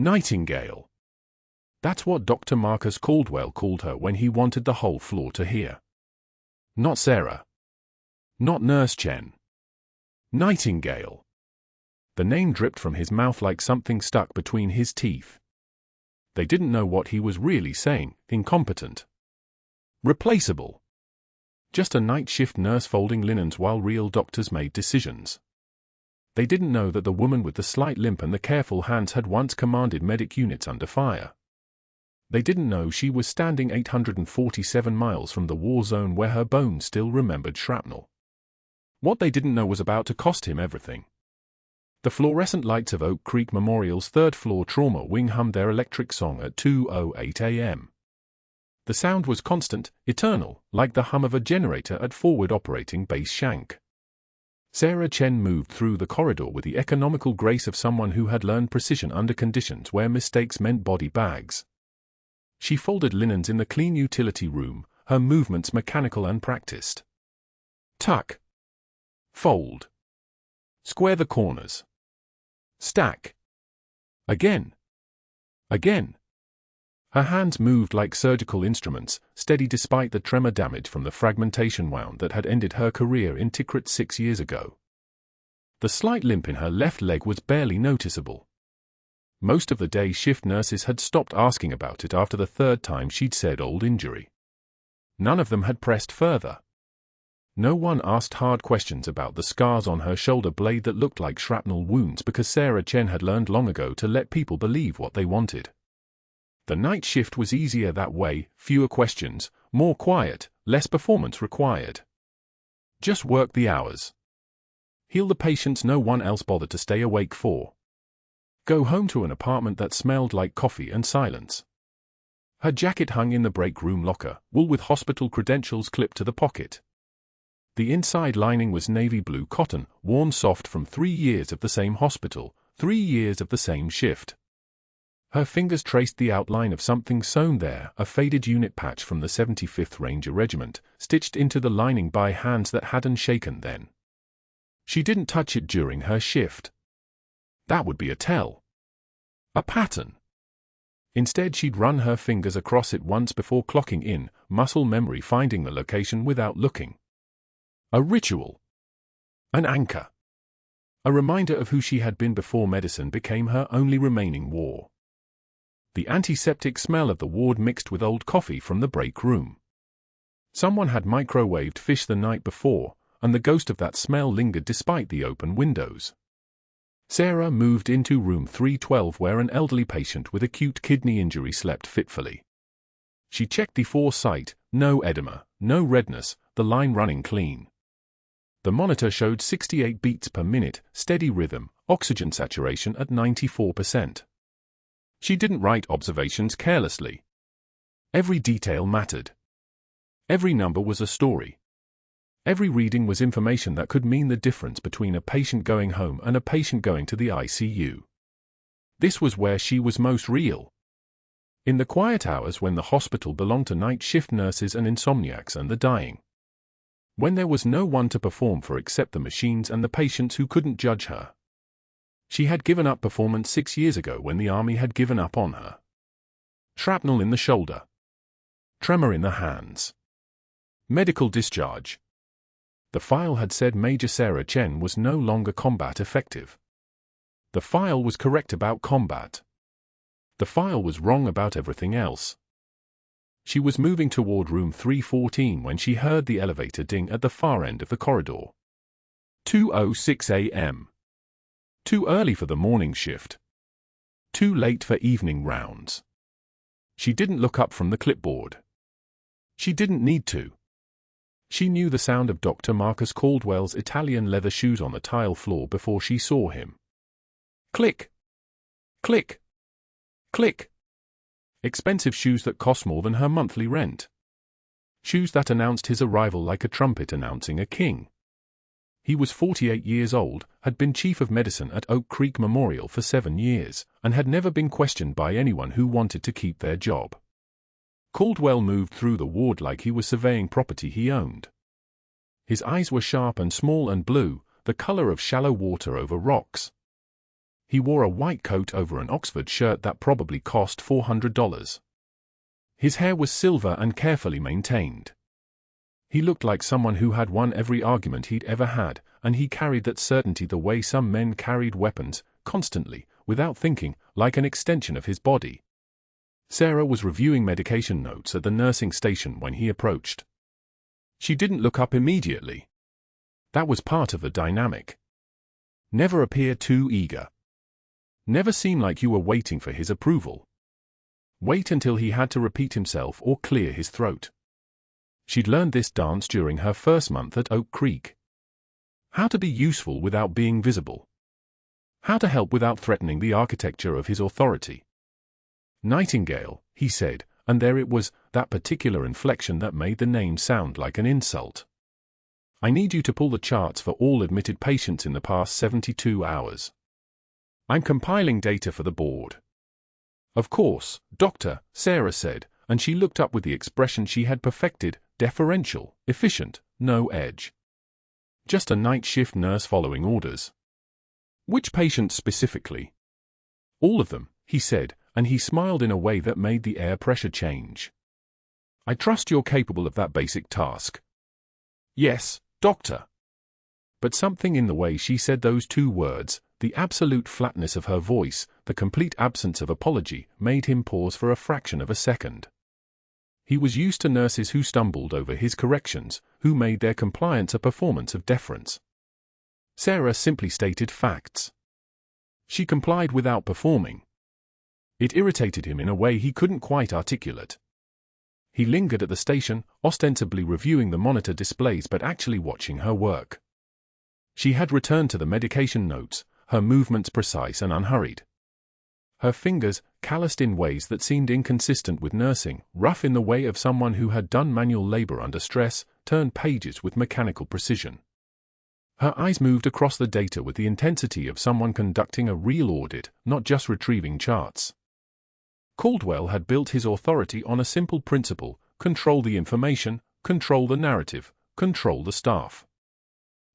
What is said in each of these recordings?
Nightingale. That's what Dr. Marcus Caldwell called her when he wanted the whole floor to hear. Not Sarah. Not Nurse Chen. Nightingale. The name dripped from his mouth like something stuck between his teeth. They didn't know what he was really saying. Incompetent. Replaceable. Just a night shift nurse folding linens while real doctors made decisions. They didn't know that the woman with the slight limp and the careful hands had once commanded medic units under fire. They didn't know she was standing 847 miles from the war zone where her bones still remembered shrapnel. What they didn't know was about to cost him everything. The fluorescent lights of Oak Creek Memorial's third-floor trauma wing hummed their electric song at 2:08 a.m. The sound was constant, eternal, like the hum of a generator at forward operating base Shank. Sarah Chen moved through the corridor with the economical grace of someone who had learned precision under conditions where mistakes meant body bags. She folded linens in the clean utility room, her movements mechanical and practiced. Tuck. Fold. Square the corners. Stack. Again. Again. Her hands moved like surgical instruments, steady despite the tremor damage from the fragmentation wound that had ended her career in Tikrit 6 years ago. The slight limp in her left leg was barely noticeable. Most of the day shift nurses had stopped asking about it after the third time she'd said old injury. None of them had pressed further. No one asked hard questions about the scars on her shoulder blade that looked like shrapnel wounds because Sarah Chen had learned long ago to let people believe what they wanted. The night shift was easier that way, fewer questions, more quiet, less performance required. Just work the hours. Heal the patients no one else bothered to stay awake for. Go home to an apartment that smelled like coffee and silence. Her jacket hung in the break room locker, wool with hospital credentials clipped to the pocket. The inside lining was navy blue cotton, worn soft from 3 years of the same hospital, 3 years of the same shift. Her fingers traced the outline of something sewn there, a faded unit patch from the 75th Ranger Regiment, stitched into the lining by hands that hadn't shaken then. She didn't touch it during her shift. That would be a tell. A pattern. Instead, she'd run her fingers across it once before clocking in, muscle memory finding the location without looking. A ritual. An anchor. A reminder of who she had been before medicine became her only remaining war. The antiseptic smell of the ward mixed with old coffee from the break room. Someone had microwaved fish the night before, and the ghost of that smell lingered despite the open windows. Sarah moved into room 312 where an elderly patient with acute kidney injury slept fitfully. She checked the foresight, no edema, no redness, the line running clean. The monitor showed 68 beats per minute, steady rhythm, oxygen saturation at 94%. She didn't write observations carelessly. Every detail mattered. Every number was a story. Every reading was information that could mean the difference between a patient going home and a patient going to the ICU. This was where she was most real. In the quiet hours when the hospital belonged to night shift nurses and insomniacs and the dying. When there was no one to perform for except the machines and the patients who couldn't judge her. She had given up performance 6 years ago when the army had given up on her. Shrapnel in the shoulder. Tremor in the hands. Medical discharge. The file had said Major Sarah Chen was no longer combat effective. The file was correct about combat. The file was wrong about everything else. She was moving toward room 314 when she heard the elevator ding at the far end of the corridor. 2:06 a.m. Too early for the morning shift. Too late for evening rounds. She didn't look up from the clipboard. She didn't need to. She knew the sound of Dr. Marcus Caldwell's Italian leather shoes on the tile floor before she saw him. Click. Click. Click. Expensive shoes that cost more than her monthly rent. Shoes that announced his arrival like a trumpet announcing a king. He was 48 years old, had been chief of medicine at Oak Creek Memorial for 7 years, and had never been questioned by anyone who wanted to keep their job. Caldwell moved through the ward like he was surveying property he owned. His eyes were sharp and small and blue, the color of shallow water over rocks. He wore a white coat over an Oxford shirt that probably cost $400. His hair was silver and carefully maintained. He looked like someone who had won every argument he'd ever had, and he carried that certainty the way some men carried weapons, constantly, without thinking, like an extension of his body. Sarah was reviewing medication notes at the nursing station when he approached. She didn't look up immediately. That was part of the dynamic. Never appear too eager. Never seem like you were waiting for his approval. Wait until he had to repeat himself or clear his throat. She'd learned this dance during her first month at Oak Creek. How to be useful without being visible. How to help without threatening the architecture of his authority. Nightingale, he said, and there it was, that particular inflection that made the name sound like an insult. I need you to pull the charts for all admitted patients in the past 72 hours. I'm compiling data for the board. Of course, Doctor, Sarah said, and she looked up with the expression she had perfected, deferential, efficient, no edge. Just a night shift nurse following orders. Which patients specifically? All of them, he said, and he smiled in a way that made the air pressure change. I trust you're capable of that basic task. Yes, Doctor. But something in the way she said those two words, the absolute flatness of her voice, the complete absence of apology, made him pause for a fraction of a second. He was used to nurses who stumbled over his corrections, who made their compliance a performance of deference. Sarah simply stated facts. She complied without performing. It irritated him in a way he couldn't quite articulate. He lingered at the station, ostensibly reviewing the monitor displays but actually watching her work. She had returned to the medication notes, her movements precise and unhurried. Her fingers, calloused in ways that seemed inconsistent with nursing, rough in the way of someone who had done manual labor under stress, turned pages with mechanical precision. Her eyes moved across the data with the intensity of someone conducting a real audit, not just retrieving charts. Caldwell had built his authority on a simple principle: control the information, control the narrative, control the staff.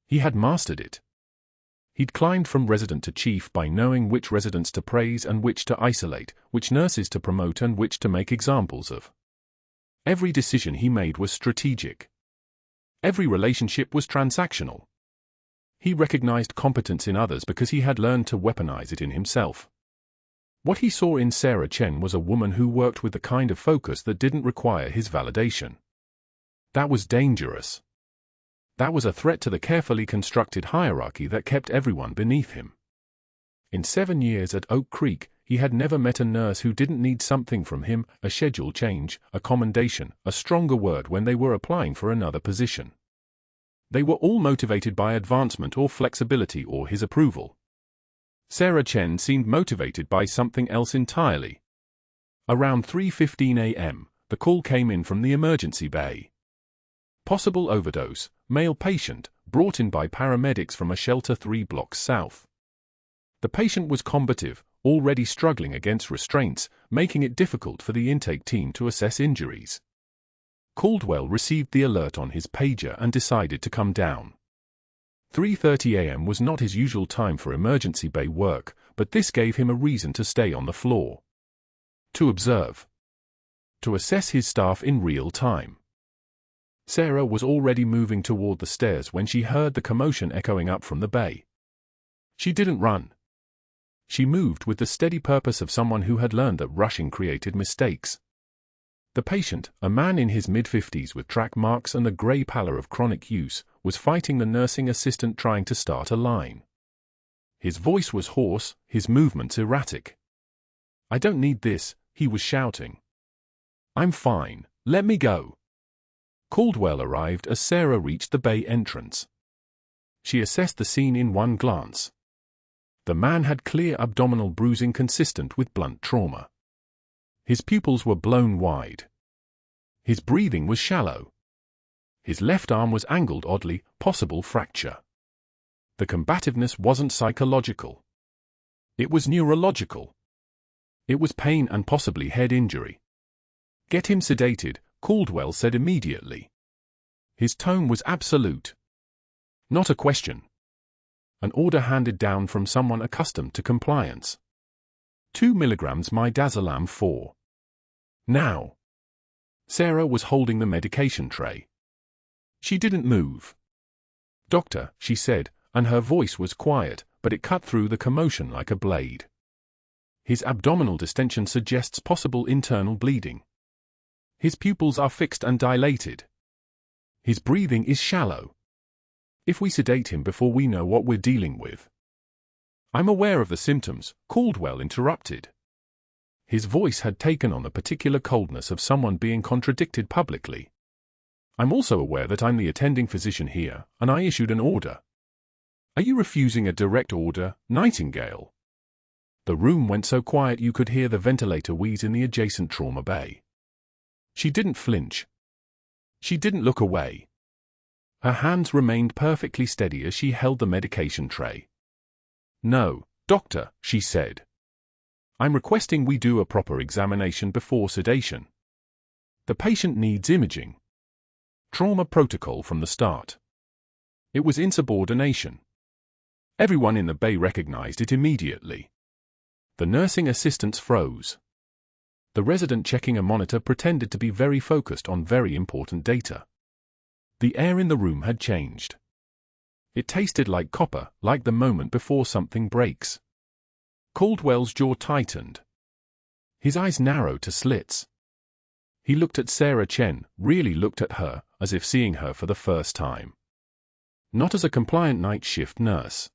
He had mastered it. He'd climbed from resident to chief by knowing which residents to praise and which to isolate, which nurses to promote and which to make examples of. Every decision he made was strategic. Every relationship was transactional. He recognized competence in others because he had learned to weaponize it in himself. What he saw in Sarah Chen was a woman who worked with the kind of focus that didn't require his validation. That was dangerous. That was a threat to the carefully constructed hierarchy that kept everyone beneath him. In 7 years at Oak Creek, he had never met a nurse who didn't need something from him: a schedule change, a commendation, a stronger word when they were applying for another position. They were all motivated by advancement or flexibility or his approval. Sarah Chen seemed motivated by something else entirely. Around 3:15 a.m., the call came in from the emergency bay. Possible overdose, male patient, brought in by paramedics from a shelter 3 blocks south. The patient was combative, already struggling against restraints, making it difficult for the intake team to assess injuries. Caldwell received the alert on his pager and decided to come down. 3:30 a.m. was not his usual time for emergency bay work, but this gave him a reason to stay on the floor. To observe. To assess his staff in real time. Sarah was already moving toward the stairs when she heard the commotion echoing up from the bay. She didn't run. She moved with the steady purpose of someone who had learned that rushing created mistakes. The patient, a man in his mid-50s with track marks and the grey pallor of chronic use, was fighting the nursing assistant trying to start a line. His voice was hoarse, his movements erratic. "I don't need this," he was shouting. "I'm fine, let me go." Caldwell arrived as Sarah reached the bay entrance. She assessed the scene in one glance. The man had clear abdominal bruising consistent with blunt trauma. His pupils were blown wide. His breathing was shallow. His left arm was angled oddly, possible fracture. The combativeness wasn't psychological. It was neurological. It was pain and possibly head injury. "Get him sedated," Caldwell said immediately. His tone was absolute. Not a question. An order handed down from someone accustomed to compliance. 2 milligrams midazolam 4. Now. Sarah was holding the medication tray. She didn't move. "Doctor," she said, and her voice was quiet, but it cut through the commotion like a blade. "His abdominal distension suggests possible internal bleeding. His pupils are fixed and dilated. His breathing is shallow. If we sedate him before we know what we're dealing with—" "I'm aware of the symptoms," Caldwell interrupted. His voice had taken on the particular coldness of someone being contradicted publicly. "I'm also aware that I'm the attending physician here, and I issued an order." "Are you refusing a direct order, Nightingale?" The room went so quiet you could hear the ventilator wheeze in the adjacent trauma bay. She didn't flinch. She didn't look away. Her hands remained perfectly steady as she held the medication tray. "No, doctor," she said. "I'm requesting we do a proper examination before sedation. The patient needs imaging. Trauma protocol from the start." It was insubordination. Everyone in the bay recognized it immediately. The nursing assistants froze. The resident checking a monitor pretended to be very focused on very important data. The air in the room had changed. It tasted like copper, like the moment before something breaks. Caldwell's jaw tightened. His eyes narrowed to slits. He looked at Sarah Chen, really looked at her, as if seeing her for the first time. Not as a compliant night shift nurse.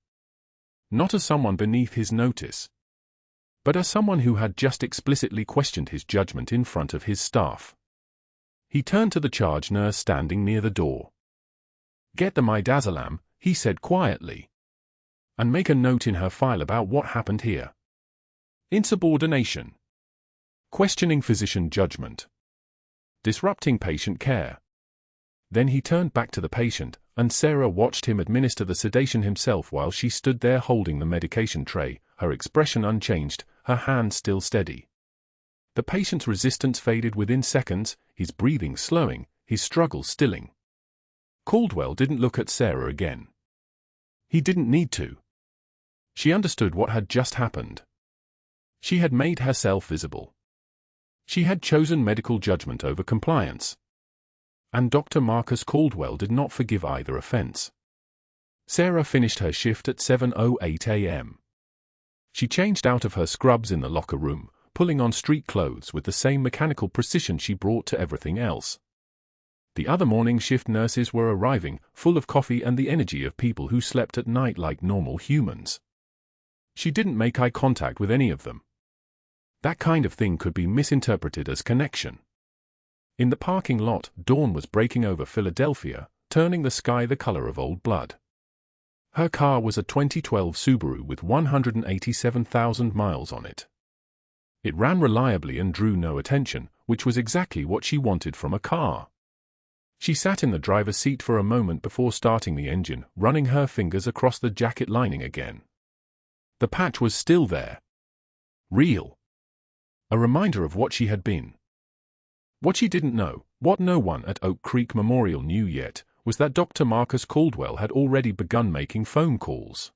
Not as someone beneath his notice. But as someone who had just explicitly questioned his judgment in front of his staff. He turned to the charge nurse standing near the door. "Get the midazolam," he said quietly. "And make a note in her file about what happened here." Insubordination. Questioning physician judgment. Disrupting patient care. Then he turned back to the patient, and Sarah watched him administer the sedation himself while she stood there holding the medication tray, her expression unchanged, her hand still steady. The patient's resistance faded within seconds, his breathing slowing, his struggle stilling. Caldwell didn't look at Sarah again. He didn't need to. She understood what had just happened. She had made herself visible. She had chosen medical judgment over compliance. And Dr. Marcus Caldwell did not forgive either offense. Sarah finished her shift at 7:08 a.m. She changed out of her scrubs in the locker room, pulling on street clothes with the same mechanical precision she brought to everything else. The other morning shift nurses were arriving, full of coffee and the energy of people who slept at night like normal humans. She didn't make eye contact with any of them. That kind of thing could be misinterpreted as connection. In the parking lot, dawn was breaking over Philadelphia, turning the sky the color of old blood. Her car was a 2012 Subaru with 187,000 miles on it. It ran reliably and drew no attention, which was exactly what she wanted from a car. She sat in the driver's seat for a moment before starting the engine, running her fingers across the jacket lining again. The patch was still there. Real. A reminder of what she had been. What she didn't know, what no one at Oak Creek Memorial knew yet, was that Dr. Marcus Caldwell had already begun making phone calls.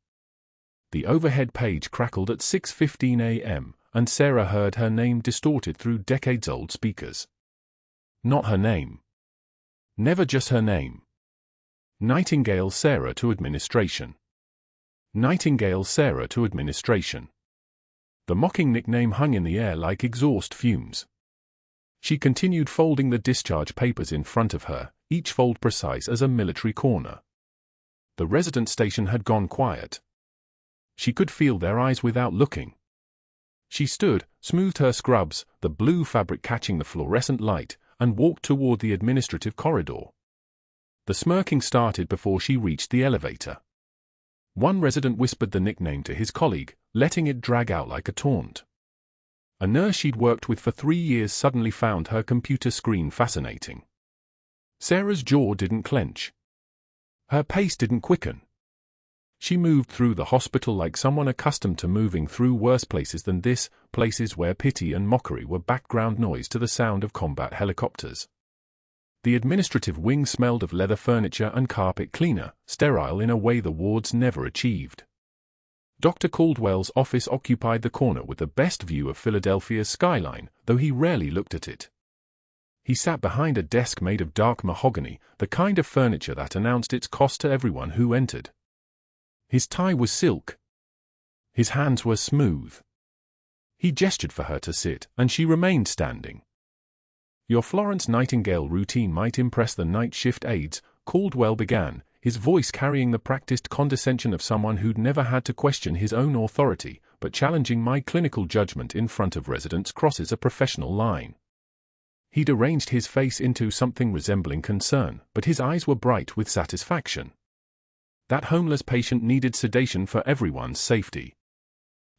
The overhead page crackled at 6:15 a.m., and Sarah heard her name distorted through decades-old speakers. Not her name. Never just her name. Nightingale Sarah to administration. Nightingale Sarah to administration. The mocking nickname hung in the air like exhaust fumes. She continued folding the discharge papers in front of her, each fold precise as a military corner. The resident station had gone quiet. She could feel their eyes without looking. She stood, smoothed her scrubs, the blue fabric catching the fluorescent light, and walked toward the administrative corridor. The smirking started before she reached the elevator. One resident whispered the nickname to his colleague, letting it drag out like a taunt. A nurse she'd worked with for 3 years suddenly found her computer screen fascinating. Sarah's jaw didn't clench. Her pace didn't quicken. She moved through the hospital like someone accustomed to moving through worse places than this, places where pity and mockery were background noise to the sound of combat helicopters. The administrative wing smelled of leather furniture and carpet cleaner, sterile in a way the wards never achieved. Dr. Caldwell's office occupied the corner with the best view of Philadelphia's skyline, though he rarely looked at it. He sat behind a desk made of dark mahogany, the kind of furniture that announced its cost to everyone who entered. His tie was silk. His hands were smooth. He gestured for her to sit, and she remained standing. "Your Florence Nightingale routine might impress the night shift aides," Caldwell began, his voice carrying the practiced condescension of someone who'd never had to question his own authority, "but challenging my clinical judgment in front of residents crosses a professional line." He'd arranged his face into something resembling concern, but his eyes were bright with satisfaction. That homeless patient needed sedation for everyone's safety.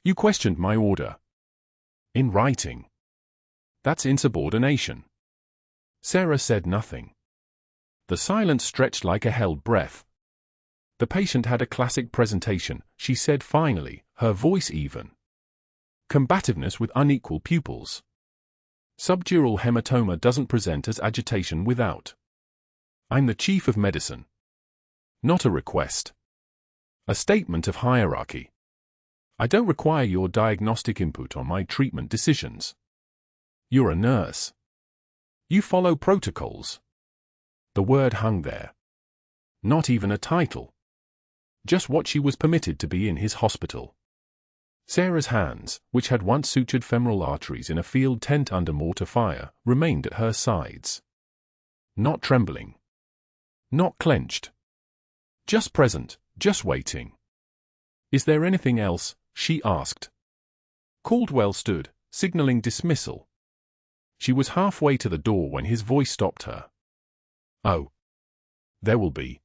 "You questioned my order. In writing. That's insubordination." Sarah said nothing. The silence stretched like a held breath. "The patient had a classic presentation," she said finally, her voice even. "Combativeness with unequal pupils. Subdural hematoma doesn't present as agitation without. I'm the chief of medicine. Not a request. A statement of hierarchy. I don't require your diagnostic input on my treatment decisions. You're a nurse. You follow protocols." The word hung there. Not even a title. Just what she was permitted to be in his hospital. Sarah's hands, which had once sutured femoral arteries in a field tent under mortar fire, remained at her sides. Not trembling. Not clenched. Just present, just waiting. "Is there anything else?" she asked. Caldwell stood, signaling dismissal. She was halfway to the door when his voice stopped her. "Oh. There will be.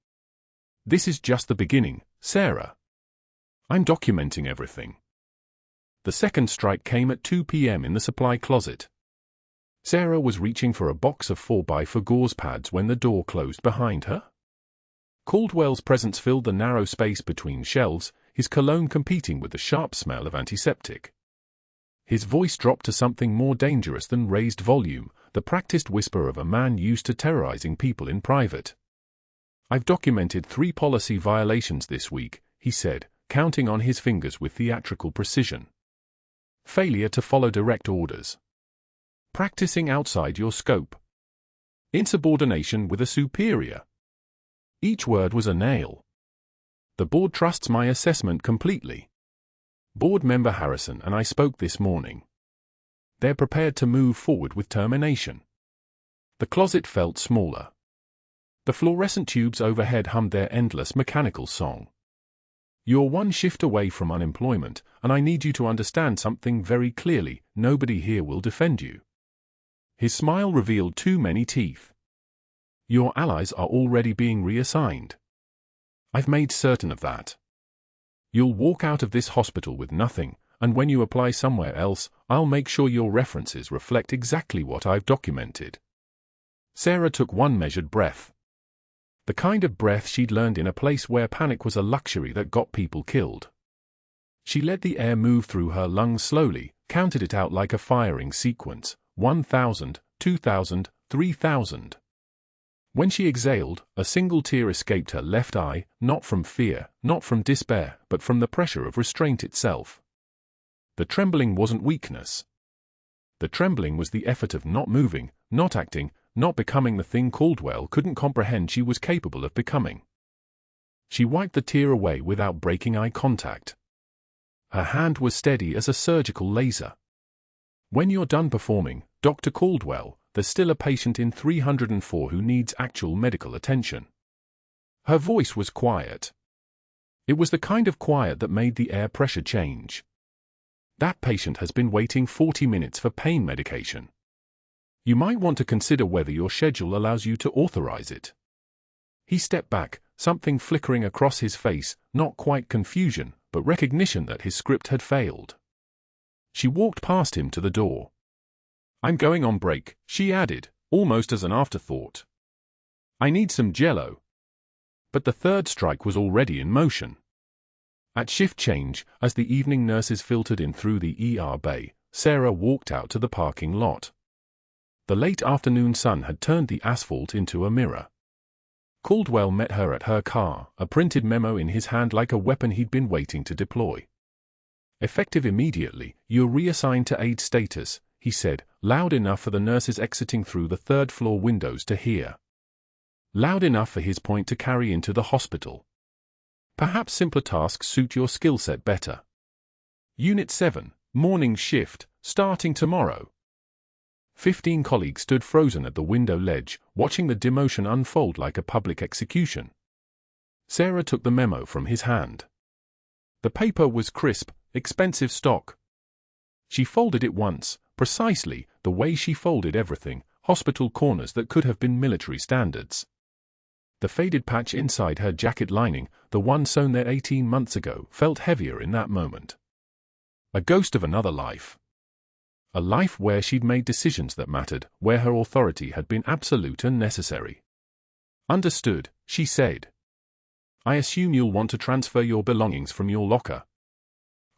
This is just the beginning, Sarah. I'm documenting everything." The second strike came at 2 p.m. in the supply closet. Sarah was reaching for a box of 4x4 gauze pads when the door closed behind her. Caldwell's presence filled the narrow space between shelves, his cologne competing with the sharp smell of antiseptic. His voice dropped to something more dangerous than raised volume, the practiced whisper of a man used to terrorizing people in private. "I've documented 3 policy violations this week," he said, counting on his fingers with theatrical precision. "Failure to follow direct orders. Practicing outside your scope. Insubordination with a superior." Each word was a nail. "The board trusts my assessment completely. Board member Harrison and I spoke this morning. They're prepared to move forward with termination." The closet felt smaller. The fluorescent tubes overhead hummed their endless mechanical song. "You're one shift away from unemployment, and I need you to understand something very clearly: nobody here will defend you." His smile revealed too many teeth. "Your allies are already being reassigned. I've made certain of that. You'll walk out of this hospital with nothing, and when you apply somewhere else, I'll make sure your references reflect exactly what I've documented." Sarah took one measured breath. The kind of breath she'd learned in a place where panic was a luxury that got people killed. She let the air move through her lungs slowly, counted it out like a firing sequence: 1,000, 2,000, 3,000. When she exhaled, a single tear escaped her left eye, not from fear, not from despair, but from the pressure of restraint itself. The trembling wasn't weakness. The trembling was the effort of not moving, not acting, not becoming the thing Caldwell couldn't comprehend she was capable of becoming. She wiped the tear away without breaking eye contact. Her hand was steady as a surgical laser. "When you're done performing, Dr. Caldwell, there's still a patient in 304 who needs actual medical attention." Her voice was quiet. It was the kind of quiet that made the air pressure change. "That patient has been waiting 40 minutes for pain medication. You might want to consider whether your schedule allows you to authorize it." He stepped back, something flickering across his face, not quite confusion, but recognition that his script had failed. She walked past him to the door. "I'm going on break," she added, almost as an afterthought. "I need some Jell-O." But the third strike was already in motion. At shift change, as the evening nurses filtered in through the ER bay, Sarah walked out to the parking lot. The late afternoon sun had turned the asphalt into a mirror. Caldwell met her at her car, a printed memo in his hand like a weapon he'd been waiting to deploy. "Effective immediately, you're reassigned to aide status," he said, loud enough for the nurses exiting through the third-floor windows to hear. Loud enough for his point to carry into the hospital. "Perhaps simpler tasks suit your skill set better. Unit 7, morning shift, starting tomorrow." 15 colleagues stood frozen at the window ledge, watching the demotion unfold like a public execution. Sarah took the memo from his hand. The paper was crisp, expensive stock. She folded it once, precisely the way she folded everything, hospital corners that could have been military standards. The faded patch inside her jacket lining, the one sewn there 18 months ago, felt heavier in that moment. A ghost of another life. A life where she'd made decisions that mattered, where her authority had been absolute and necessary. "Understood," she said. "I assume you'll want to transfer your belongings from your locker."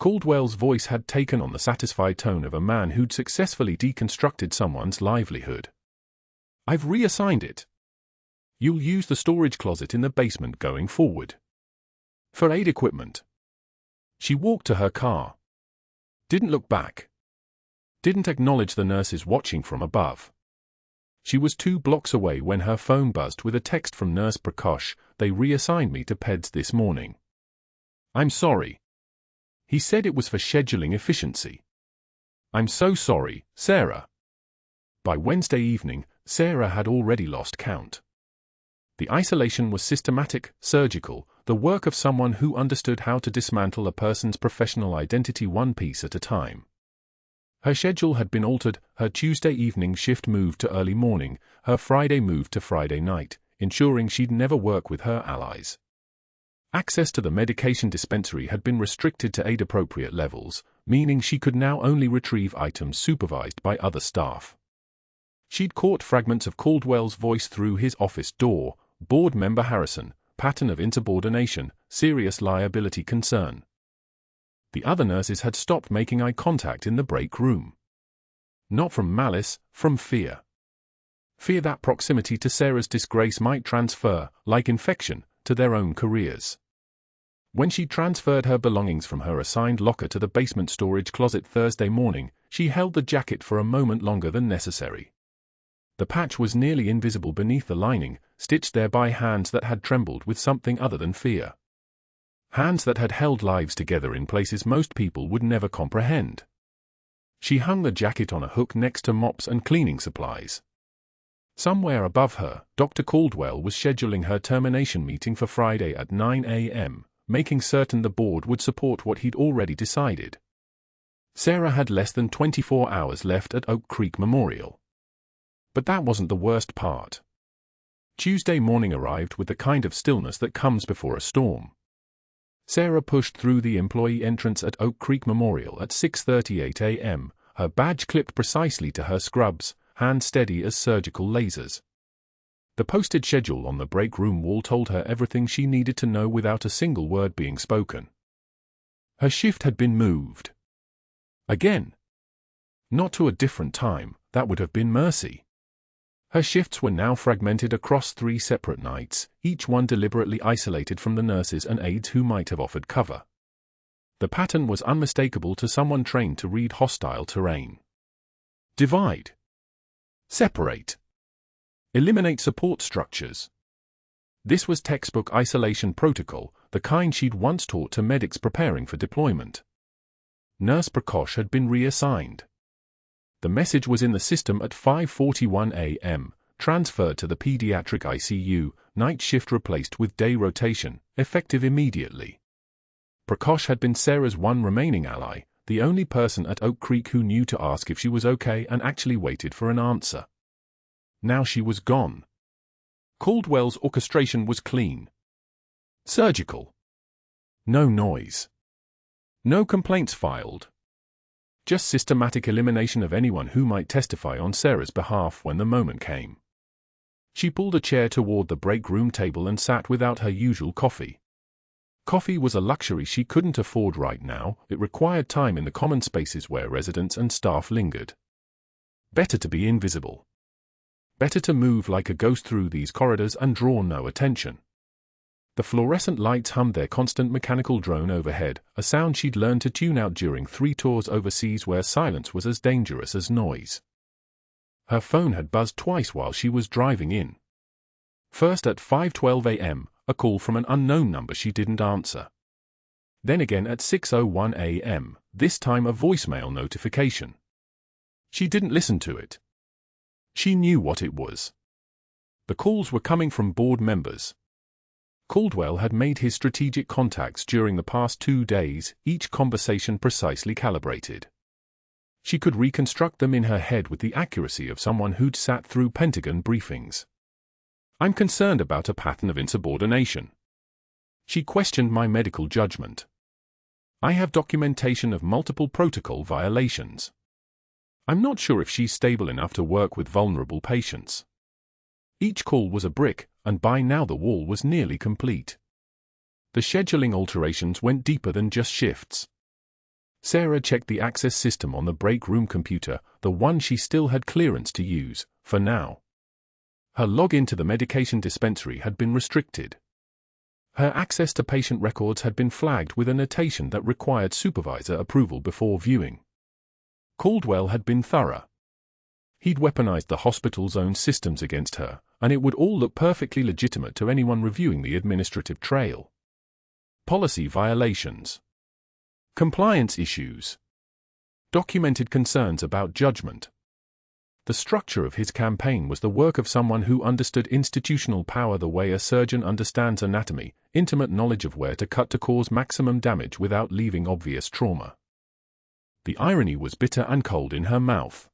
Caldwell's voice had taken on the satisfied tone of a man who'd successfully deconstructed someone's livelihood. "I've reassigned it. You'll use the storage closet in the basement going forward. For aid equipment." She walked to her car. Didn't look back. Didn't acknowledge the nurses watching from above. She was 2 blocks away when her phone buzzed with a text from Nurse Prakash. "They reassigned me to PEDS this morning." "I'm sorry." He said it was for scheduling efficiency. "I'm so sorry, Sarah." By Wednesday evening, Sarah had already lost count. The isolation was systematic, surgical, the work of someone who understood how to dismantle a person's professional identity one piece at a time. Her schedule had been altered, her Tuesday evening shift moved to early morning, her Friday moved to Friday night, ensuring she'd never work with her allies. Access to the medication dispensary had been restricted to age-appropriate levels, meaning she could now only retrieve items supervised by other staff. She'd caught fragments of Caldwell's voice through his office door: "Board member Harrison, pattern of insubordination, serious liability concern." The other nurses had stopped making eye contact in the break room. Not from malice, from fear. Fear that proximity to Sarah's disgrace might transfer, like infection, to their own careers. When she transferred her belongings from her assigned locker to the basement storage closet Thursday morning, she held the jacket for a moment longer than necessary. The patch was nearly invisible beneath the lining, stitched there by hands that had trembled with something other than fear. Hands that had held lives together in places most people would never comprehend. She hung the jacket on a hook next to mops and cleaning supplies. Somewhere above her, Dr. Caldwell was scheduling her termination meeting for Friday at 9 a.m., making certain the board would support what he'd already decided. Sarah had less than 24 hours left at Oak Creek Memorial. But that wasn't the worst part. Tuesday morning arrived with the kind of stillness that comes before a storm. Sarah pushed through the employee entrance at Oak Creek Memorial at 6:38 a.m., her badge clipped precisely to her scrubs, hands steady as surgical lasers. The posted schedule on the break room wall told her everything she needed to know without a single word being spoken. Her shift had been moved. Again. Not to a different time, that would have been mercy. Her shifts were now fragmented across 3 separate nights, each one deliberately isolated from the nurses and aides who might have offered cover. The pattern was unmistakable to someone trained to read hostile terrain. Divide. Separate. Eliminate support structures. This was textbook isolation protocol, the kind she'd once taught to medics preparing for deployment. Nurse Prakash had been reassigned. The message was in the system at 5:41 a.m., transferred to the pediatric ICU, night shift replaced with day rotation, effective immediately. Prakash had been Sarah's one remaining ally, the only person at Oak Creek who knew to ask if she was okay and actually waited for an answer. Now she was gone. Caldwell's orchestration was clean. Surgical. No noise. No complaints filed. Just systematic elimination of anyone who might testify on Sarah's behalf when the moment came. She pulled a chair toward the break room table and sat without her usual coffee. Coffee was a luxury she couldn't afford right now, it required time in the common spaces where residents and staff lingered. Better to be invisible. Better to move like a ghost through these corridors and draw no attention. The fluorescent lights hummed their constant mechanical drone overhead, a sound she'd learned to tune out during 3 tours overseas where silence was as dangerous as noise. Her phone had buzzed twice while she was driving in. First at 5:12 a.m., a call from an unknown number she didn't answer. Then again at 6:01 a.m., this time a voicemail notification. She didn't listen to it. She knew what it was. The calls were coming from board members. Caldwell had made his strategic contacts during the past 2 days, each conversation precisely calibrated. She could reconstruct them in her head with the accuracy of someone who'd sat through Pentagon briefings. I'm concerned about a pattern of insubordination. She questioned my medical judgment. I have documentation of multiple protocol violations. I'm not sure if she's stable enough to work with vulnerable patients. Each call was a brick, and by now the wall was nearly complete. The scheduling alterations went deeper than just shifts. Sarah checked the access system on the break room computer, the one she still had clearance to use, for now. Her login to the medication dispensary had been restricted. Her access to patient records had been flagged with a notation that required supervisor approval before viewing. Caldwell had been thorough. He'd weaponized the hospital's own systems against her, and it would all look perfectly legitimate to anyone reviewing the administrative trail. Policy violations. Compliance issues. Documented concerns about judgment. The structure of his campaign was the work of someone who understood institutional power the way a surgeon understands anatomy, intimate knowledge of where to cut to cause maximum damage without leaving obvious trauma. The irony was bitter and cold in her mouth.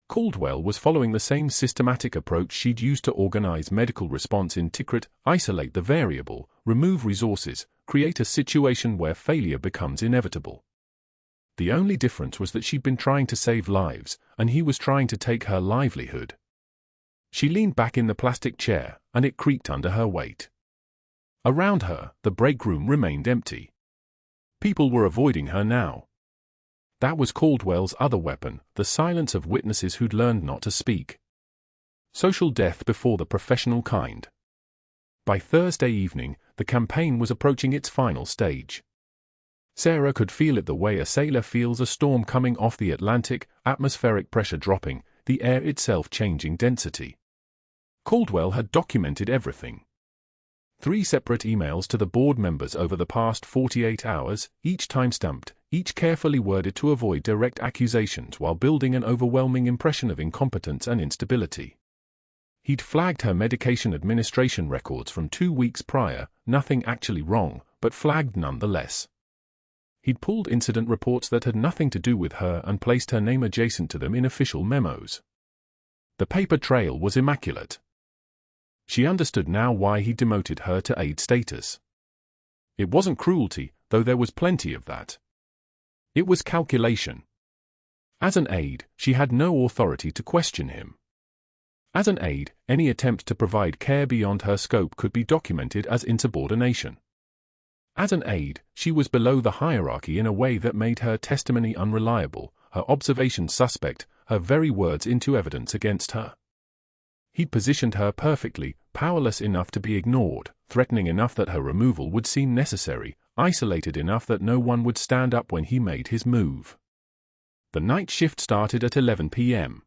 Caldwell was following the same systematic approach she'd used to organize medical response in Tikrit: isolate the variable, remove resources, create a situation where failure becomes inevitable. The only difference was that she'd been trying to save lives, and he was trying to take her livelihood. She leaned back in the plastic chair, and it creaked under her weight. Around her, the break room remained empty. People were avoiding her now. That was Caldwell's other weapon, the silence of witnesses who'd learned not to speak. Social death before the professional kind. By Thursday evening, the campaign was approaching its final stage. Sarah could feel it the way a sailor feels a storm coming off the Atlantic, atmospheric pressure dropping, the air itself changing density. Caldwell had documented everything. 3 separate emails to the board members over the past 48 hours, each time-stamped, each carefully worded to avoid direct accusations while building an overwhelming impression of incompetence and instability. He'd flagged her medication administration records from 2 weeks prior, nothing actually wrong, but flagged nonetheless. He'd pulled incident reports that had nothing to do with her and placed her name adjacent to them in official memos. The paper trail was immaculate. She understood now why he demoted her to aide status. It wasn't cruelty, though there was plenty of that. It was calculation. As an aide, she had no authority to question him. As an aide, any attempt to provide care beyond her scope could be documented as insubordination. As an aide, she was below the hierarchy in a way that made her testimony unreliable, her observations suspect, her very words into evidence against her. He'd positioned her perfectly, powerless enough to be ignored, threatening enough that her removal would seem necessary, isolated enough that no one would stand up when he made his move. The night shift started at 11 p.m.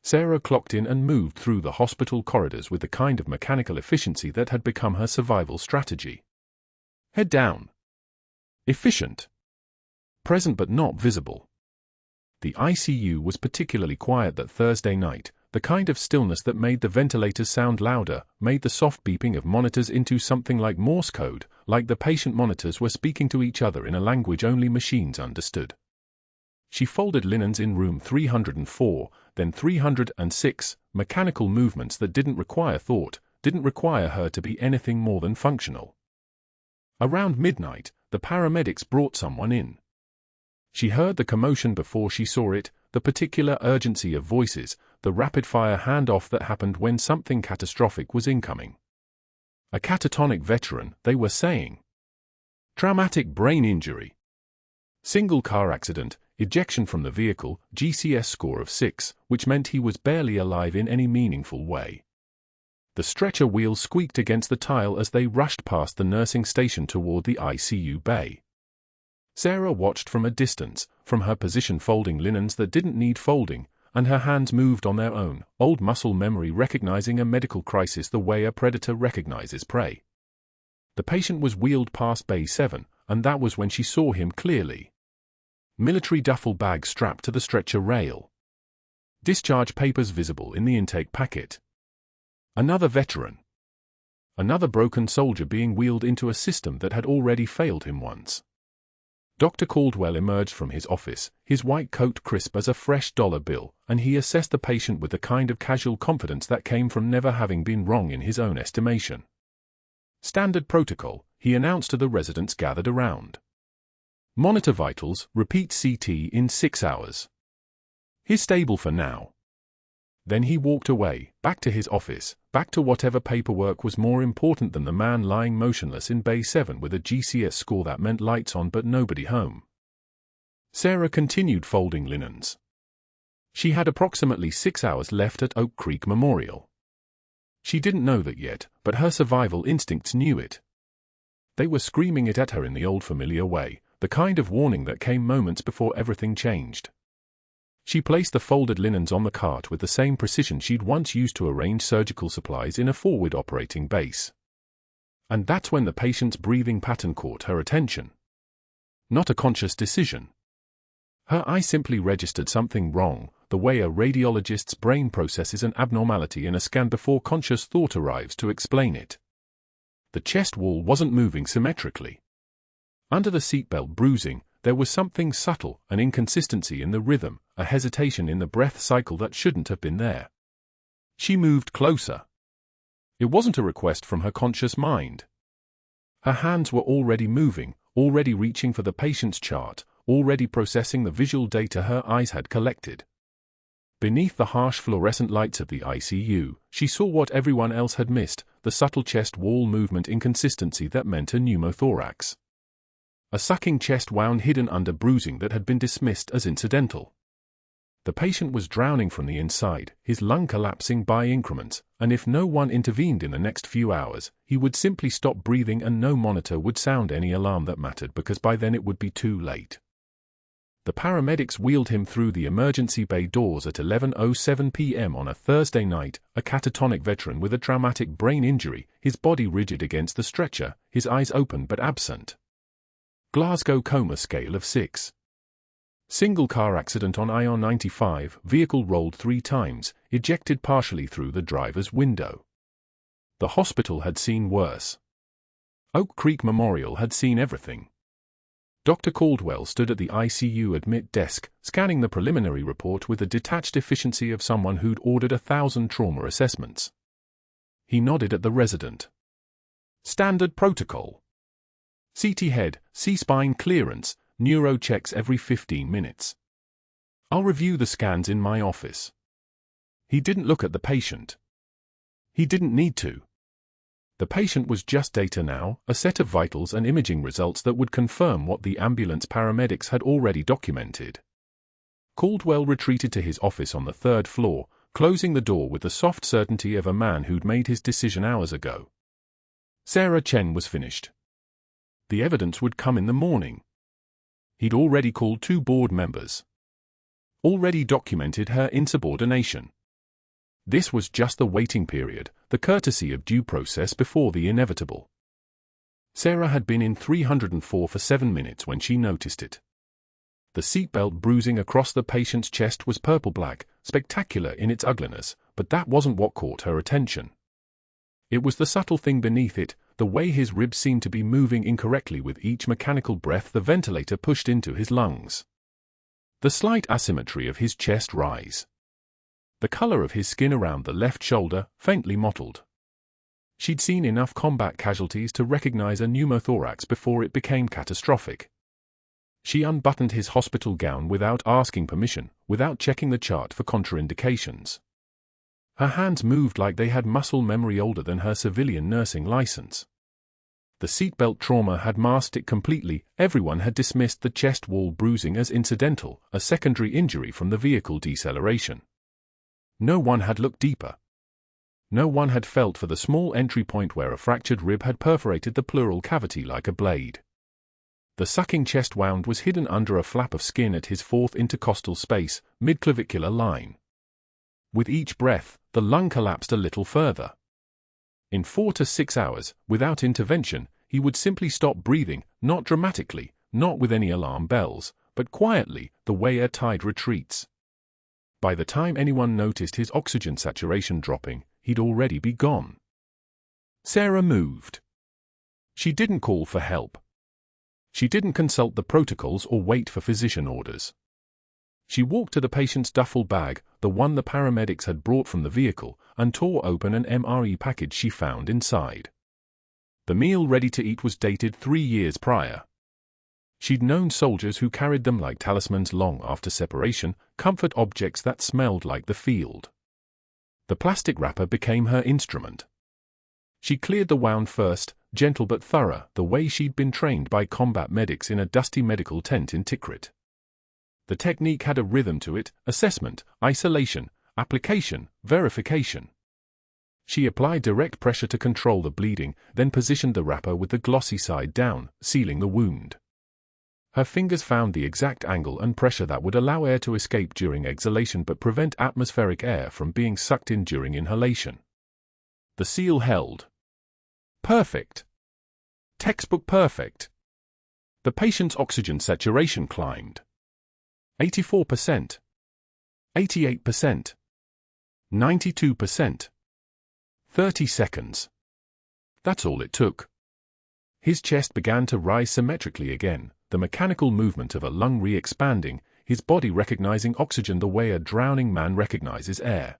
Sarah clocked in and moved through the hospital corridors with the kind of mechanical efficiency that had become her survival strategy. Head down. Efficient. Present but not visible. The ICU was particularly quiet that Thursday night, the kind of stillness that made the ventilators sound louder, made the soft beeping of monitors into something like Morse code, like the patient monitors were speaking to each other in a language only machines understood. She folded linens in room 304, then 306, mechanical movements that didn't require thought, didn't require her to be anything more than functional. Around midnight, the paramedics brought someone in. She heard the commotion before she saw it, the particular urgency of voices, the rapid-fire handoff that happened when something catastrophic was incoming. A catatonic veteran, they were saying. Traumatic brain injury. Single car accident, ejection from the vehicle, GCS score of 6, which meant he was barely alive in any meaningful way. The stretcher wheels squeaked against the tile as they rushed past the nursing station toward the ICU bay. Sarah watched from a distance, from her position folding linens that didn't need folding, and her hands moved on their own, old muscle memory recognizing a medical crisis the way a predator recognizes prey. The patient was wheeled past Bay 7, and that was when she saw him clearly. Military duffel bag strapped to the stretcher rail. Discharge papers visible in the intake packet. Another veteran. Another broken soldier being wheeled into a system that had already failed him once. Dr. Caldwell emerged from his office, his white coat crisp as a fresh dollar bill, and he assessed the patient with the kind of casual confidence that came from never having been wrong in his own estimation. Standard protocol, he announced to the residents gathered around. Monitor vitals, repeat CT in 6 hours. He's stable for now. Then he walked away, back to his office, back to whatever paperwork was more important than the man lying motionless in Bay 7 with a GCS score that meant lights on but nobody home. Sarah continued folding linens. She had approximately 6 hours left at Oak Creek Memorial. She didn't know that yet, but her survival instincts knew it. They were screaming it at her in the old familiar way, the kind of warning that came moments before everything changed. She placed the folded linens on the cart with the same precision she'd once used to arrange surgical supplies in a forward operating base. And that's when the patient's breathing pattern caught her attention. Not a conscious decision. Her eye simply registered something wrong, the way a radiologist's brain processes an abnormality in a scan before conscious thought arrives to explain it. The chest wall wasn't moving symmetrically. Under the seatbelt bruising, there was something subtle, an inconsistency in the rhythm, a hesitation in the breath cycle that shouldn't have been there. She moved closer. It wasn't a request from her conscious mind. Her hands were already moving, already reaching for the patient's chart, already processing the visual data her eyes had collected. Beneath the harsh fluorescent lights of the ICU, she saw what everyone else had missed, the subtle chest wall movement inconsistency that meant a pneumothorax. A sucking chest wound hidden under bruising that had been dismissed as incidental. The patient was drowning from the inside, his lung collapsing by increments, and if no one intervened in the next few hours, he would simply stop breathing and no monitor would sound any alarm that mattered because by then it would be too late. The paramedics wheeled him through the emergency bay doors at 11:07 p.m. on a Thursday night, a catatonic veteran with a traumatic brain injury, his body rigid against the stretcher, his eyes open but absent. Glasgow coma scale of 6. Single car accident on IR-95, vehicle rolled 3 times, ejected partially through the driver's window. The hospital had seen worse. Oak Creek Memorial had seen everything. Dr. Caldwell stood at the ICU admit desk, scanning the preliminary report with the detached efficiency of someone who'd ordered 1,000 trauma assessments. He nodded at the resident. Standard protocol. CT head, C-spine clearance, neuro checks every 15 minutes. I'll review the scans in my office. He didn't look at the patient. He didn't need to. The patient was just data now, a set of vitals and imaging results that would confirm what the ambulance paramedics had already documented. Caldwell retreated to his office on the 3rd floor, closing the door with the soft certainty of a man who'd made his decision hours ago. Sarah Chen was finished. The evidence would come in the morning. He'd already called 2 board members. Already documented her insubordination. This was just the waiting period, the courtesy of due process before the inevitable. Sarah had been in 304 for 7 minutes when she noticed it. The seatbelt bruising across the patient's chest was purple-black, spectacular in its ugliness, but that wasn't what caught her attention. It was the subtle thing beneath it, the way his ribs seemed to be moving incorrectly with each mechanical breath the ventilator pushed into his lungs. The slight asymmetry of his chest rise. The color of his skin around the left shoulder, faintly mottled. She'd seen enough combat casualties to recognize a pneumothorax before it became catastrophic. She unbuttoned his hospital gown without asking permission, without checking the chart for contraindications. Her hands moved like they had muscle memory older than her civilian nursing license. The seatbelt trauma had masked it completely. Everyone had dismissed the chest wall bruising as incidental, a secondary injury from the vehicle deceleration. No one had looked deeper. No one had felt for the small entry point where a fractured rib had perforated the pleural cavity like a blade. The sucking chest wound was hidden under a flap of skin at his fourth intercostal space, mid-clavicular line. With each breath, the lung collapsed a little further. In 4 to 6 hours, without intervention, he would simply stop breathing, not dramatically, not with any alarm bells, but quietly, the way a tide retreats. By the time anyone noticed his oxygen saturation dropping, he'd already be gone. Sarah moved. She didn't call for help. She didn't consult the protocols or wait for physician orders. She walked to the patient's duffel bag, the one the paramedics had brought from the vehicle, and tore open an MRE package she found inside. The meal ready to eat was dated 3 years prior. She'd known soldiers who carried them like talismans long after separation, comfort objects that smelled like the field. The plastic wrapper became her instrument. She cleared the wound first, gentle but thorough, the way she'd been trained by combat medics in a dusty medical tent in Tikrit. The technique had a rhythm to it: assessment, isolation, application, verification. She applied direct pressure to control the bleeding, then positioned the wrapper with the glossy side down, sealing the wound. Her fingers found the exact angle and pressure that would allow air to escape during exhalation but prevent atmospheric air from being sucked in during inhalation. The seal held. Perfect. Textbook perfect. The patient's oxygen saturation climbed. 84%. 88%. 92%. 30 seconds. That's all it took. His chest began to rise symmetrically again, the mechanical movement of a lung re-expanding, his body recognizing oxygen the way a drowning man recognizes air.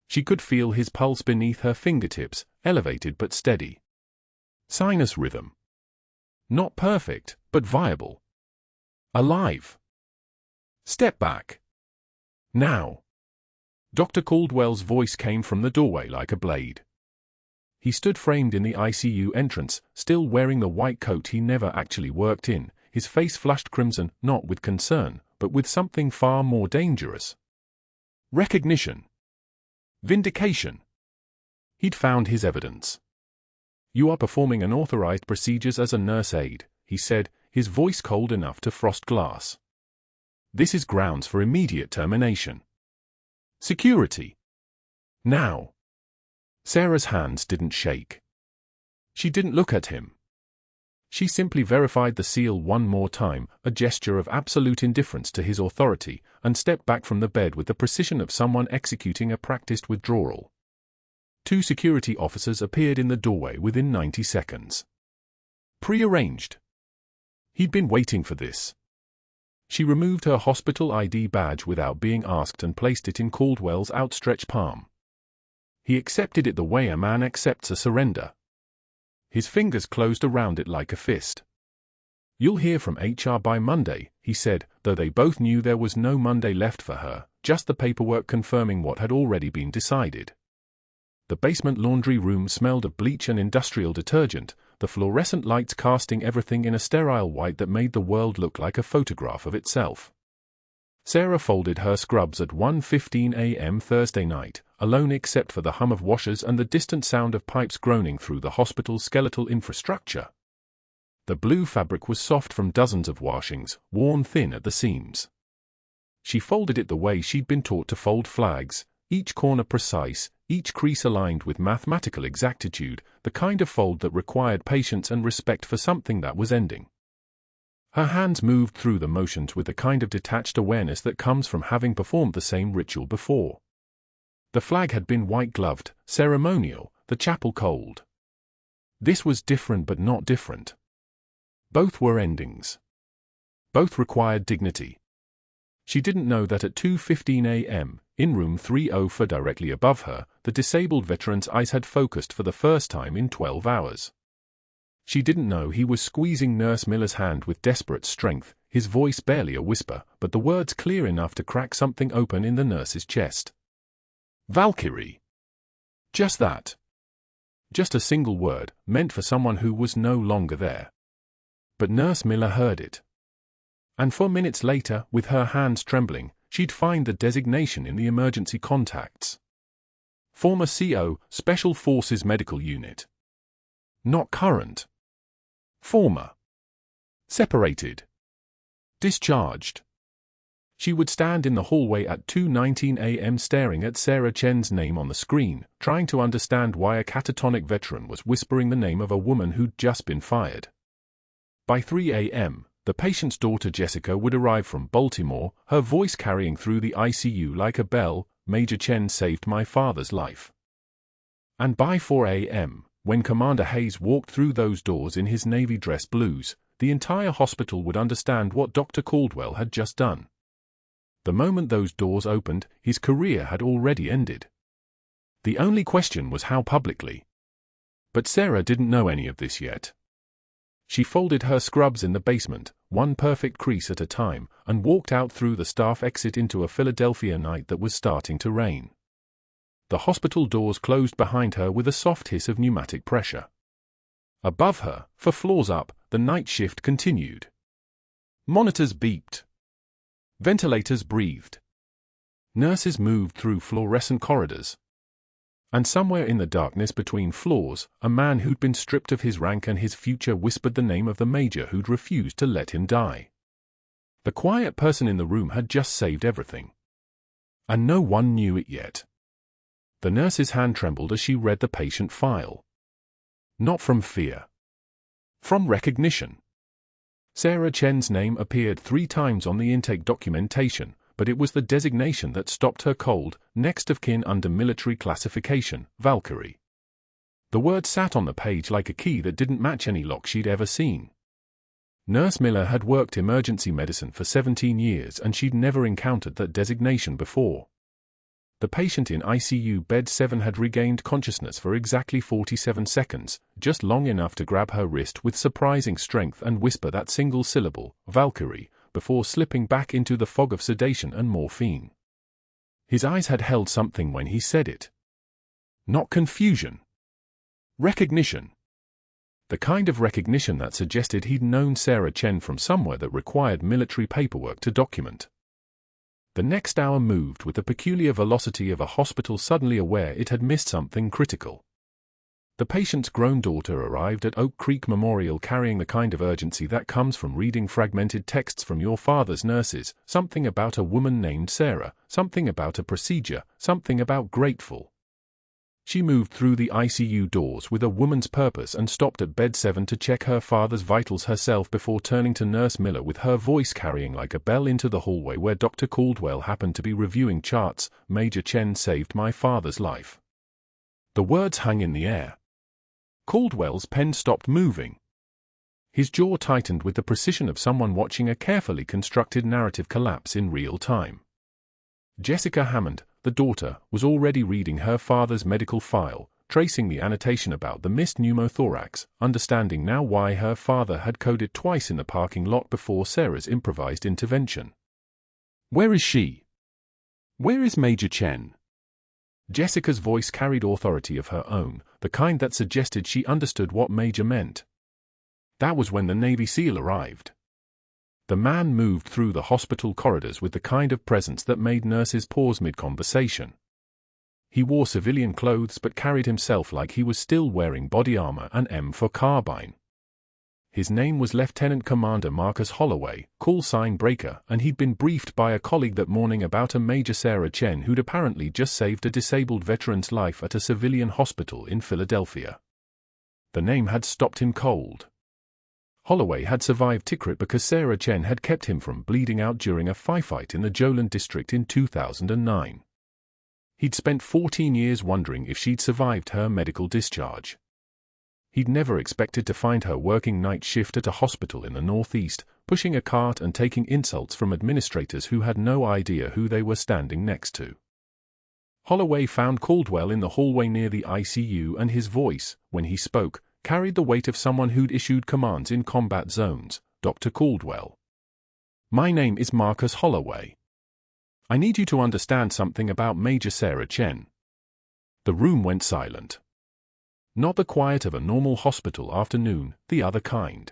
She could feel his pulse beneath her fingertips, elevated but steady. Sinus rhythm. Not perfect, but viable. Alive. Step back. Now. Dr. Caldwell's voice came from the doorway like a blade. He stood framed in the ICU entrance, still wearing the white coat he never actually worked in, his face flushed crimson, not with concern, but with something far more dangerous. Recognition. Vindication. He'd found his evidence. "You are performing unauthorized procedures as a nurse aide," he said, his voice cold enough to frost glass. "This is grounds for immediate termination. Security. Now." Sarah's hands didn't shake. She didn't look at him. She simply verified the seal one more time, a gesture of absolute indifference to his authority, and stepped back from the bed with the precision of someone executing a practiced withdrawal. 2 security officers appeared in the doorway within 90 seconds. Prearranged. He'd been waiting for this. She removed her hospital ID badge without being asked and placed it in Caldwell's outstretched palm. He accepted it the way a man accepts a surrender. His fingers closed around it like a fist. "You'll hear from HR by Monday," he said, though they both knew there was no Monday left for her, just the paperwork confirming what had already been decided. The basement laundry room smelled of bleach and industrial detergent, the fluorescent lights casting everything in a sterile white that made the world look like a photograph of itself. Sarah folded her scrubs at 1:15 a.m. Thursday night, alone except for the hum of washers and the distant sound of pipes groaning through the hospital's skeletal infrastructure. The blue fabric was soft from dozens of washings, worn thin at the seams. She folded it the way she'd been taught to fold flags, each corner precise, each crease aligned with mathematical exactitude, the kind of fold that required patience and respect for something that was ending. Her hands moved through the motions with the kind of detached awareness that comes from having performed the same ritual before. The flag had been white-gloved, ceremonial, the chapel cold. This was different but not different. Both were endings. Both required dignity. She didn't know that at 2:15 a.m., in room 304 directly above her, the disabled veteran's eyes had focused for the first time in 12 hours. She didn't know he was squeezing Nurse Miller's hand with desperate strength, his voice barely a whisper, but the words clear enough to crack something open in the nurse's chest. Valkyrie. Just that. just a single word, meant for someone who was no longer there. But Nurse Miller heard it. And 4 minutes later, with her hands trembling, she'd find the designation in the emergency contacts. Former CO, Special Forces Medical Unit. Not current. Former. Separated. Discharged. She would stand in the hallway at 2:19 a.m. staring at Sarah Chen's name on the screen, trying to understand why a catatonic veteran was whispering the name of a woman who'd just been fired. By 3 a.m., the patient's daughter Jessica would arrive from Baltimore, her voice carrying through the ICU like a bell, "Major Chen saved my father's life." And by 4 a.m., when Commander Hayes walked through those doors in his Navy dress blues, the entire hospital would understand what Dr. Caldwell had just done. The moment those doors opened, his career had already ended. The only question was how publicly. But Sarah didn't know any of this yet. She folded her scrubs in the basement, one perfect crease at a time, and walked out through the staff exit into a Philadelphia night that was starting to rain. The hospital doors closed behind her with a soft hiss of pneumatic pressure. Above her, for floors up, the night shift continued. Monitors beeped. Ventilators breathed. Nurses moved through fluorescent corridors. And somewhere in the darkness between floors, a man who'd been stripped of his rank and his future whispered the name of the major who'd refused to let him die. The quiet person in the room had just saved everything. And no one knew it yet. The nurse's hand trembled as she read the patient file. Not from fear. From recognition. Sarah Chen's name appeared 3 times on the intake documentation, but it was the designation that stopped her cold, next of kin under military classification, Valkyrie. The word sat on the page like a key that didn't match any lock she'd ever seen. Nurse Miller had worked emergency medicine for 17 years and she'd never encountered that designation before. The patient in ICU bed 7 had regained consciousness for exactly 47 seconds, just long enough to grab her wrist with surprising strength and whisper that single syllable, Valkyrie, before slipping back into the fog of sedation and morphine. His eyes had held something when he said it. Not confusion. Recognition. The kind of recognition that suggested he'd known Sarah Chen from somewhere that required military paperwork to document. The next hour moved with the peculiar velocity of a hospital suddenly aware it had missed something critical. The patient's grown daughter arrived at Oak Creek Memorial carrying the kind of urgency that comes from reading fragmented texts from your father's nurses, something about a woman named Sarah, something about a procedure, something about grateful. She moved through the ICU doors with a woman's purpose and stopped at bed 7 to check her father's vitals herself before turning to Nurse Miller with her voice carrying like a bell into the hallway where Dr. Caldwell happened to be reviewing charts. "Major Chen saved my father's life." The words hung in the air. Caldwell's pen stopped moving. His jaw tightened with the precision of someone watching a carefully constructed narrative collapse in real time. Jessica Hammond, the daughter, was already reading her father's medical file, tracing the annotation about the missed pneumothorax, understanding now why her father had coded twice in the parking lot before Sarah's improvised intervention. "Where is she? Where is Major Chen?" Jessica's voice carried authority of her own, the kind that suggested she understood what Major meant. That was when the Navy SEAL arrived. The man moved through the hospital corridors with the kind of presence that made nurses pause mid-conversation. He wore civilian clothes but carried himself like he was still wearing body armor and M for carbine. His name was Lieutenant Commander Marcus Holloway, call sign Breaker, and he'd been briefed by a colleague that morning about a Major Sarah Chen who'd apparently just saved a disabled veteran's life at a civilian hospital in Philadelphia. The name had stopped him cold. Holloway had survived Tikrit because Sarah Chen had kept him from bleeding out during a firefight in the Joland district in 2009. He'd spent 14 years wondering if she'd survived her medical discharge. He'd never expected to find her working night shift at a hospital in the Northeast, pushing a cart and taking insults from administrators who had no idea who they were standing next to. Holloway found Caldwell in the hallway near the ICU and his voice, when he spoke, carried the weight of someone who'd issued commands in combat zones. "Dr. Caldwell. My name is Marcus Holloway. I need you to understand something about Major Sarah Chen." The room went silent. Not the quiet of a normal hospital afternoon, the other kind.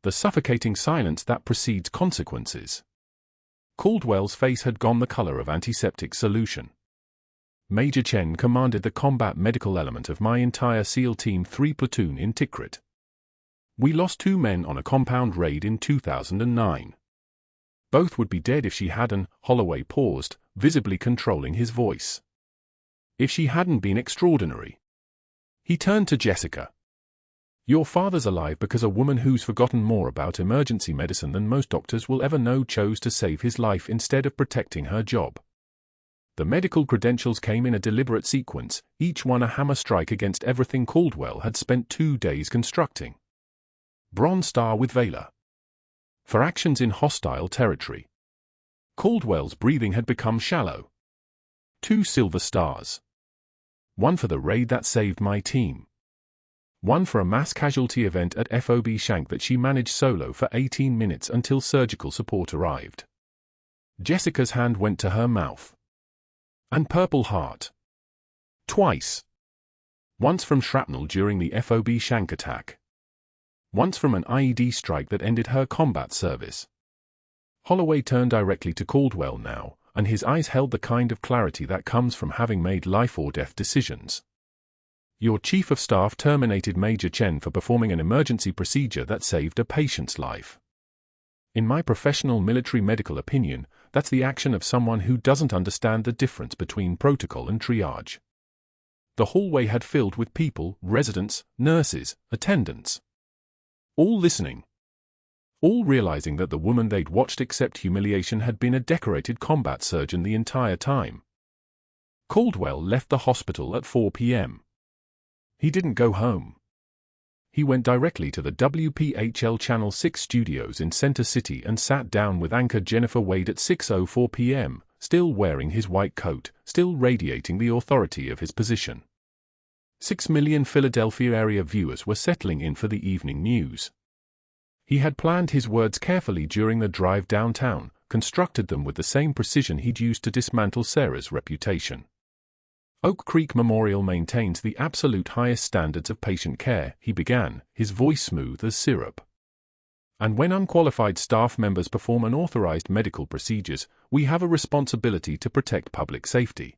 The suffocating silence that precedes consequences. Caldwell's face had gone the color of antiseptic solution. Major Chen commanded the combat medical element of my entire SEAL Team 3 platoon in Tikrit. We lost 2 men on a compound raid in 2009. Both would be dead if she hadn't. Holloway paused, visibly controlling his voice. If she hadn't been extraordinary. He turned to Jessica. Your father's alive because a woman who's forgotten more about emergency medicine than most doctors will ever know chose to save his life instead of protecting her job. The medical credentials came in a deliberate sequence, each one a hammer strike against everything Caldwell had spent 2 days constructing. Bronze Star with Valor. For actions in hostile territory. Caldwell's breathing had become shallow. 2 Silver Stars. 1 for the raid that saved my team. 1 for a mass casualty event at FOB Shank that she managed solo for 18 minutes until surgical support arrived. Jessica's hand went to her mouth. And Purple Heart. Twice. Once from shrapnel during the FOB Shank attack. Once from an IED strike that ended her combat service. Holloway turned directly to Caldwell now, and his eyes held the kind of clarity that comes from having made life-or-death decisions. Your Chief of Staff terminated Major Chen for performing an emergency procedure that saved a patient's life. In my professional military medical opinion, that's the action of someone who doesn't understand the difference between protocol and triage. The hallway had filled with people, residents, nurses, attendants. All listening. All realizing that the woman they'd watched accept humiliation had been a decorated combat surgeon the entire time. Caldwell left the hospital at 4 p.m. He didn't go home. He went directly to the WPHL Channel 6 studios in Center City and sat down with anchor Jennifer Wade at 6:04 p.m., still wearing his white coat, still radiating the authority of his position. 6 million Philadelphia area viewers were settling in for the evening news. He had planned his words carefully during the drive downtown, constructed them with the same precision he'd used to dismantle Sarah's reputation. Oak Creek Memorial maintains the absolute highest standards of patient care, he began, his voice smooth as syrup. And when unqualified staff members perform unauthorized medical procedures, we have a responsibility to protect public safety.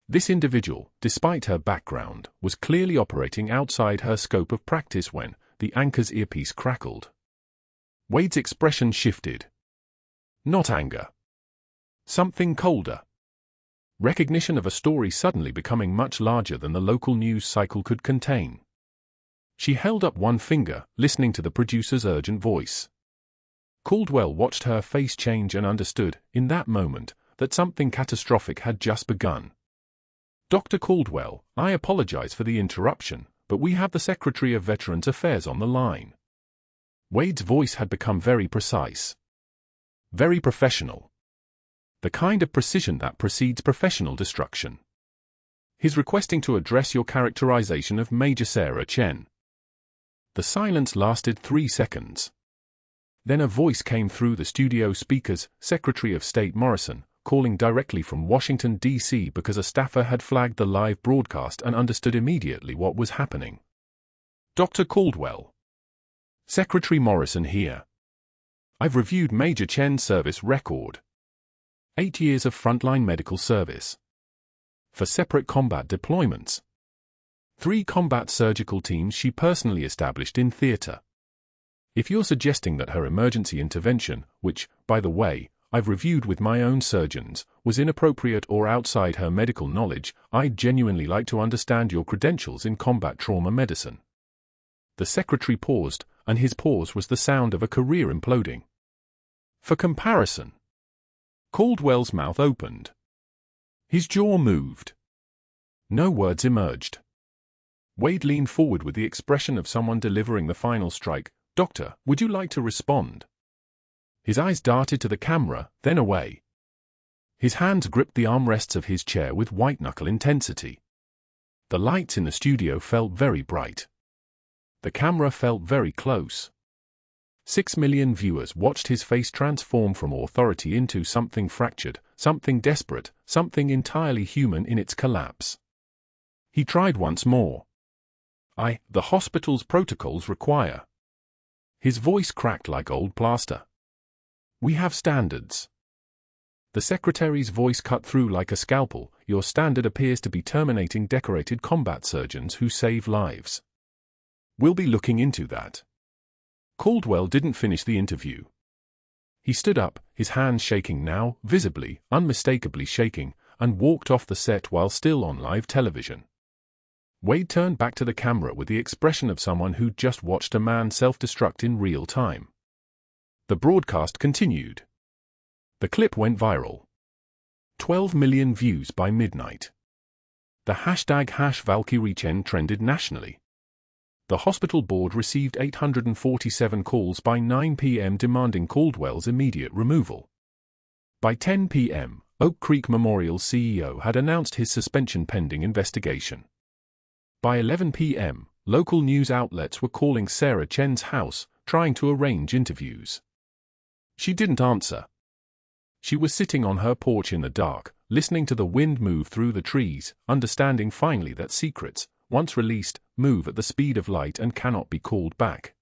This individual, despite her background, was clearly operating outside her scope of practice when the anchor's earpiece crackled. Wade's expression shifted. Not anger. Something colder. Recognition of a story suddenly becoming much larger than the local news cycle could contain. She held up one finger, listening to the producer's urgent voice. Caldwell watched her face change and understood, in that moment, that something catastrophic had just begun. Dr. Caldwell, I apologize for the interruption, but we have the Secretary of Veterans Affairs on the line. Wade's voice had become very precise. Very professional. The kind of precision that precedes professional destruction. He's requesting to address your characterization of Major Sarah Chen. The silence lasted 3 seconds. Then a voice came through the studio speakers, Secretary of State Morrison, calling directly from Washington, D.C. because a staffer had flagged the live broadcast and understood immediately what was happening. Dr. Caldwell. Secretary Morrison here. I've reviewed Major Chen's service record. 8 years of frontline medical service. For separate combat deployments. 3 combat surgical teams she personally established in theater. If you're suggesting that her emergency intervention, which, by the way, I've reviewed with my own surgeons, was inappropriate or outside her medical knowledge, I'd genuinely like to understand your credentials in combat trauma medicine. The secretary paused, and his pause was the sound of a career imploding. For comparison. Caldwell's mouth opened. His jaw moved. No words emerged. Wade leaned forward with the expression of someone delivering the final strike. Doctor, would you like to respond? His eyes darted to the camera, then away. His hands gripped the armrests of his chair with white-knuckle intensity. The lights in the studio felt very bright. The camera felt very close. 6 million viewers watched his face transform from authority into something fractured, something desperate, something entirely human in its collapse. He tried once more. The hospital's protocols require. His voice cracked like old plaster. We have standards. The secretary's voice cut through like a scalpel. Your standard appears to be terminating decorated combat surgeons who save lives. We'll be looking into that. Caldwell didn't finish the interview. He stood up, his hands shaking now, visibly, unmistakably shaking, and walked off the set while still on live television. Wade turned back to the camera with the expression of someone who'd just watched a man self-destruct in real time. The broadcast continued. The clip went viral. 12 million views by midnight. The hashtag #ValkyrieChen trended nationally. The hospital board received 847 calls by 9 p.m. demanding Caldwell's immediate removal. By 10 p.m., Oak Creek Memorial's CEO had announced his suspension pending investigation. By 11 p.m., local news outlets were calling Sarah Chen's house, trying to arrange interviews. She didn't answer. She was sitting on her porch in the dark, listening to the wind move through the trees, understanding finally that secrets, once released, move at the speed of light and cannot be called back.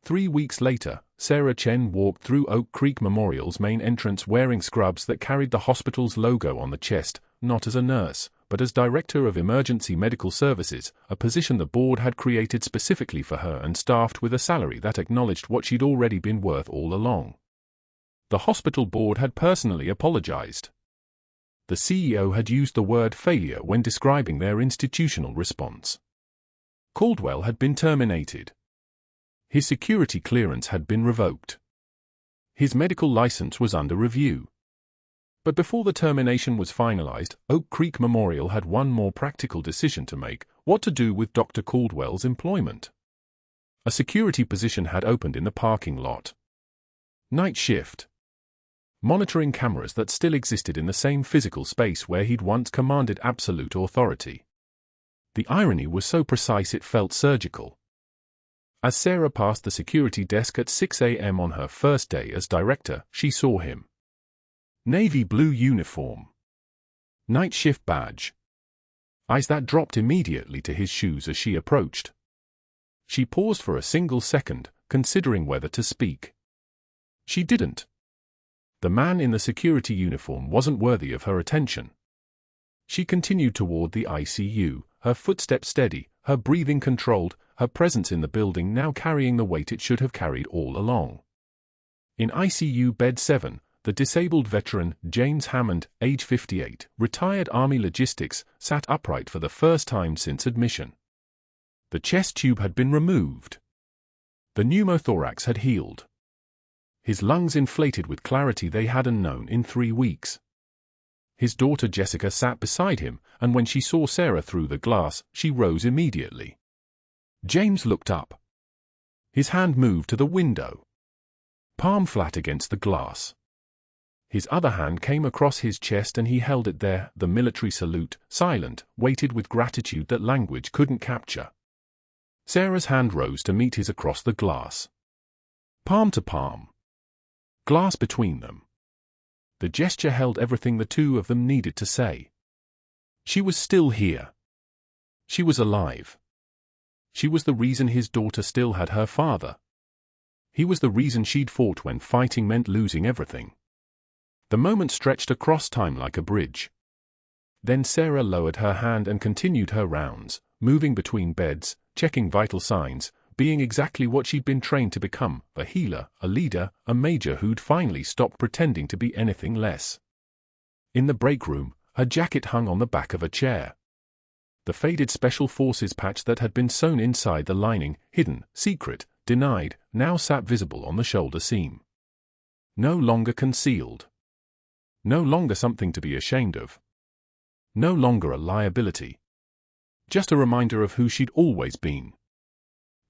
3 weeks later, Sarah Chen walked through Oak Creek Memorial's main entrance wearing scrubs that carried the hospital's logo on the chest, not as a nurse, but as Director of Emergency Medical Services, a position the board had created specifically for her and staffed with a salary that acknowledged what she'd already been worth all along. The hospital board had personally apologized. The CEO had used the word failure when describing their institutional response. Caldwell had been terminated. His security clearance had been revoked. His medical license was under review. But before the termination was finalized, Oak Creek Memorial had one more practical decision to make: what to do with Dr. Caldwell's employment. A security position had opened in the parking lot. Night shift. Monitoring cameras that still existed in the same physical space where he'd once commanded absolute authority. The irony was so precise it felt surgical. As Sarah passed the security desk at 6 a.m. on her first day as director, she saw him. Navy blue uniform. Night shift badge. Eyes that dropped immediately to his shoes as she approached. She paused for a single second, considering whether to speak. She didn't. The man in the security uniform wasn't worthy of her attention. She continued toward the ICU, her footsteps steady, her breathing controlled, her presence in the building now carrying the weight it should have carried all along. In ICU bed 7, the disabled veteran, James Hammond, age 58, retired Army logistics, sat upright for the first time since admission. The chest tube had been removed. The pneumothorax had healed. His lungs inflated with clarity they hadn't known in 3 weeks. His daughter Jessica sat beside him, and when she saw Sarah through the glass, she rose immediately. James looked up. His hand moved to the window. Palm flat against the glass. His other hand came across his chest and he held it there, the military salute, silent, weighted with gratitude that language couldn't capture. Sarah's hand rose to meet his across the glass. Palm to palm. Glass between them. The gesture held everything the two of them needed to say. She was still here. She was alive. She was the reason his daughter still had her father. He was the reason she'd fought when fighting meant losing everything. The moment stretched across time like a bridge. Then Sarah lowered her hand and continued her rounds, moving between beds, checking vital signs, being exactly what she'd been trained to become, a healer, a leader, a major who'd finally stopped pretending to be anything less. In the break room, her jacket hung on the back of a chair. The faded Special Forces patch that had been sewn inside the lining, hidden, secret, denied, now sat visible on the shoulder seam. No longer concealed. No longer something to be ashamed of. No longer a liability. Just a reminder of who she'd always been.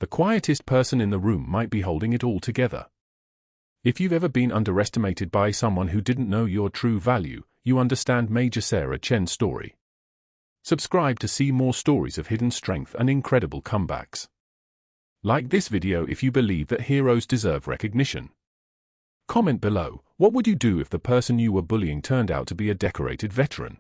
The quietest person in the room might be holding it all together. If you've ever been underestimated by someone who didn't know your true value, you understand Major Sarah Chen's story. Subscribe to see more stories of hidden strength and incredible comebacks. Like this video if you believe that heroes deserve recognition. Comment below, what would you do if the person you were bullying turned out to be a decorated veteran?